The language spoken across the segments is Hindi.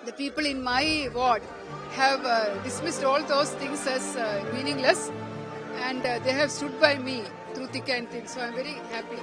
the people in my ward have dismissed all those things as meaningless, and they have stood by me through thick and thin. So I'm very happy.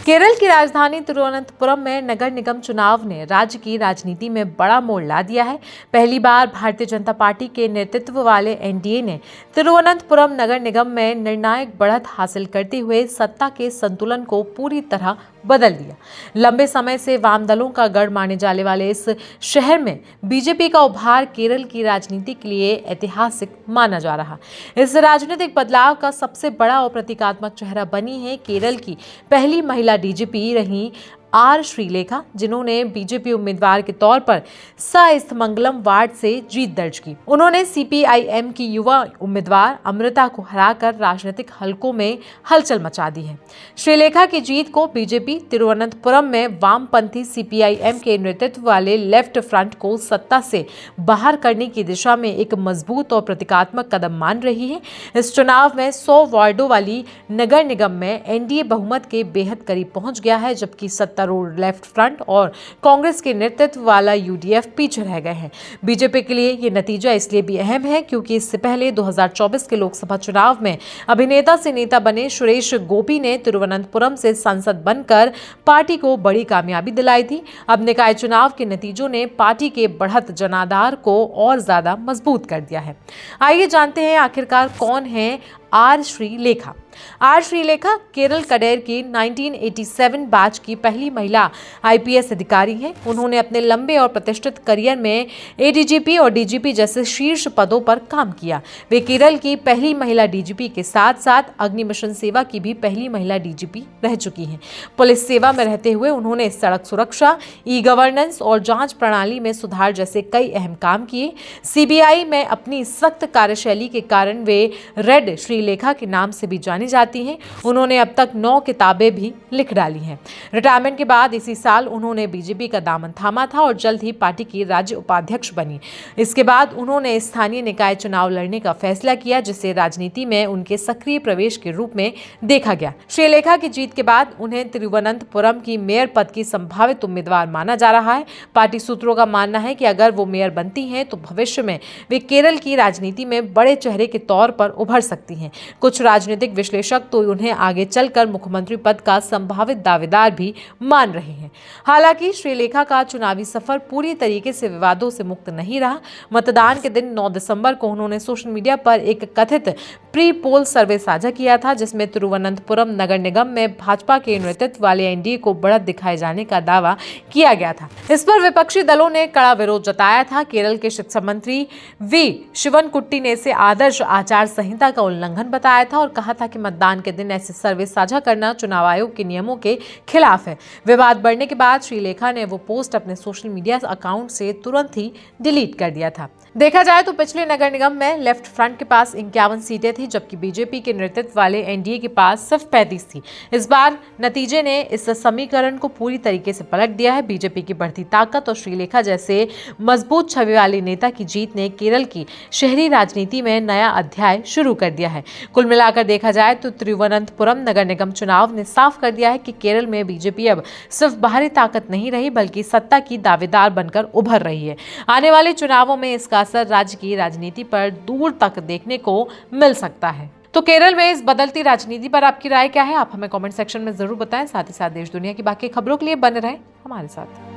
Kerala की राजधानी तिरुवनंतपुरम में नगर निगम चुनाव ने राज्य की राजनीति में बड़ा मोड़ ला दिया है। पहली बार भारतीय जनता पार्टी के नेतृत्व वाले एनडीए ने तिरुवनंतपुरम नगर निगम में निर्णायक बढ़त हासिल करते हुए सत्ता के संतुलन को पूरी तरह बदल दिया। लंबे समय से वाम दलों का गढ़ माने जाने वाले इस शहर में बीजेपी का उभार केरल की राजनीति के लिए ऐतिहासिक माना जा रहा। इस राजनीतिक बदलाव का सबसे बड़ा और प्रतीकात्मक चेहरा बनी है केरल की पहली महिला डीजीपी रही आर श्रीलेखा, जिन्होंने बीजेपी उम्मीदवार के तौर पर साइस्थमंगलम वार्ड से जीत दर्ज की। उन्होंने सीपीआईएम की युवा उम्मीदवार अमृता को हराकर राजनीतिक हलकों में हलचल मचा दी है। श्रीलेखा की जीत को बीजेपी तिरुवनंतपुरम में वामपंथी सीपीआईएम के नेतृत्व वाले लेफ्ट फ्रंट को सत्ता से बाहर करने की दिशा में एक मजबूत और प्रतीकात्मक कदम मान रही है। इस चुनाव में 100 वार्डों वाली नगर निगम में एनडीए बहुमत के बेहद करीब पहुंच गया है, जबकि सत्तारूढ़ लेफ्ट फ्रंट और कांग्रेस के नेतृत्व वाला यूडीएफ पीछे रह गए हैं। बीजेपी के लिए ये नतीजा इसलिए भी अहम है क्योंकि इससे पहले 2024 के लोकसभा चुनाव में अभिनेता से नेता बने सुरेश गोपी ने तिरुवनंतपुरम से सांसद बनकर पार्टी को बड़ी कामयाबी दिलाई थी। अब निकाय चुनाव के नतीजों ने पार्टी के बढ़त जनाधार को और ज्यादा मजबूत कर दिया है। आइए जानते हैं आखिरकार कौन है R Sreelekha. R Sreelekha Kerala cadre की 1987 बैच की पहली महिला आईपीएस अधिकारी हैं। उन्होंने अपने लंबे और प्रतिष्ठित करियर में एडीजीपी और डीजीपी जैसे शीर्ष पदों पर काम किया। वे केरल की पहली महिला डीजीपी के साथ साथ अग्निमिशन सेवा की भी पहली महिला डीजीपी रह चुकी हैं। पुलिस सेवा में रहते हुए उन्होंने सड़क सुरक्षा, ई गवर्नेंस और जांच प्रणाली में सुधार जैसे कई अहम काम किए। सीबीआई में अपनी सख्त कार्यशैली के कारण वे रेड श्रीलेखा के नाम से भी जानी जाती हैं। उन्होंने अब तक 9 किताबें भी लिख डाली हैं। रिटायरमेंट के बाद इसी साल उन्होंने बीजेपी का दामन थामा था और जल्द ही पार्टी की राज्य उपाध्यक्ष बनी। इसके बाद उन्होंने स्थानीय निकाय चुनाव लड़ने का फैसला किया, जिसे राजनीति में उनके सक्रिय प्रवेश के रूप में देखा गया। श्रीलेखा की जीत के बाद उन्हें तिरुवनंतपुरम की मेयर पद की संभावित उम्मीदवार माना जा रहा है। पार्टी सूत्रों का मानना है कि अगर वो मेयर बनती हैं तो भविष्य में वे केरल की राजनीति में बड़े चेहरे के तौर पर उभर सकती हैं। कुछ राजनीतिक विश्लेषक तो उन्हें आगे चलकर मुख्यमंत्री पद का संभावित दावेदार भी मान रहे हैं। हालांकि श्रीलेखा का चुनावी सफर पूरी तरीके से विवादों से मुक्त नहीं रहा। मतदान के दिन 9 दिसंबर को उन्होंने सोशल मीडिया पर एक कथित प्री पोल सर्वे साझा किया था, जिसमें तिरुवनंतपुरम नगर निगम में भाजपा के नेतृत्व वाले एनडीए को बढ़त दिखाए जाने का दावा किया गया था। इस पर विपक्षी दलों ने कड़ा विरोध जताया था। केरल के शिक्षा मंत्री वी शिवनकुट्टी ने इसे आदर्श आचार संहिता का उल्लंघन बताया था और कहा था कि मतदान के दिन ऐसे सर्वे साझा करना चुनाव आयोग के नियमों के खिलाफ है। विवाद बढ़ने के बाद श्रीलेखा ने वो पोस्ट अपने सोशल मीडिया अकाउंट से तुरंत ही डिलीट कर दिया था। देखा जाए तो पिछले नगर निगम में लेफ्ट फ्रंट के पास 51 सीटें थी, जबकि बीजेपी के नेतृत्व वाले एनडीए के पास सिर्फ 35 थी। इस बार नतीजे ने इस समीकरण को पूरी तरीके से पलट दिया है। बीजेपी की बढ़ती ताकत और श्रीलेखा जैसे मजबूत छवि वाले नेता की जीत ने केरल की शहरी राजनीति में नया अध्याय शुरू कर दिया है। कुल मिलाकर देखा जाए तो तिरुवनंतपुरम नगर निगम चुनाव ने साफ कर दिया है कि केरल में बीजेपी अब सिर्फ बाहरी ताकत नहीं रही, बल्कि सत्ता की दावेदार बनकर उभर रही है। आने वाले चुनावों में इसका असर राज्य की राजनीति पर दूर तक देखने को मिल सकता है। तो केरल में इस बदलती राजनीति पर आपकी राय क्या है? आप हमें कमेंट सेक्शन में जरूर बताएं। साथ ही साथ देश दुनिया की बाकी खबरों के लिए बने रहें हमारे साथ।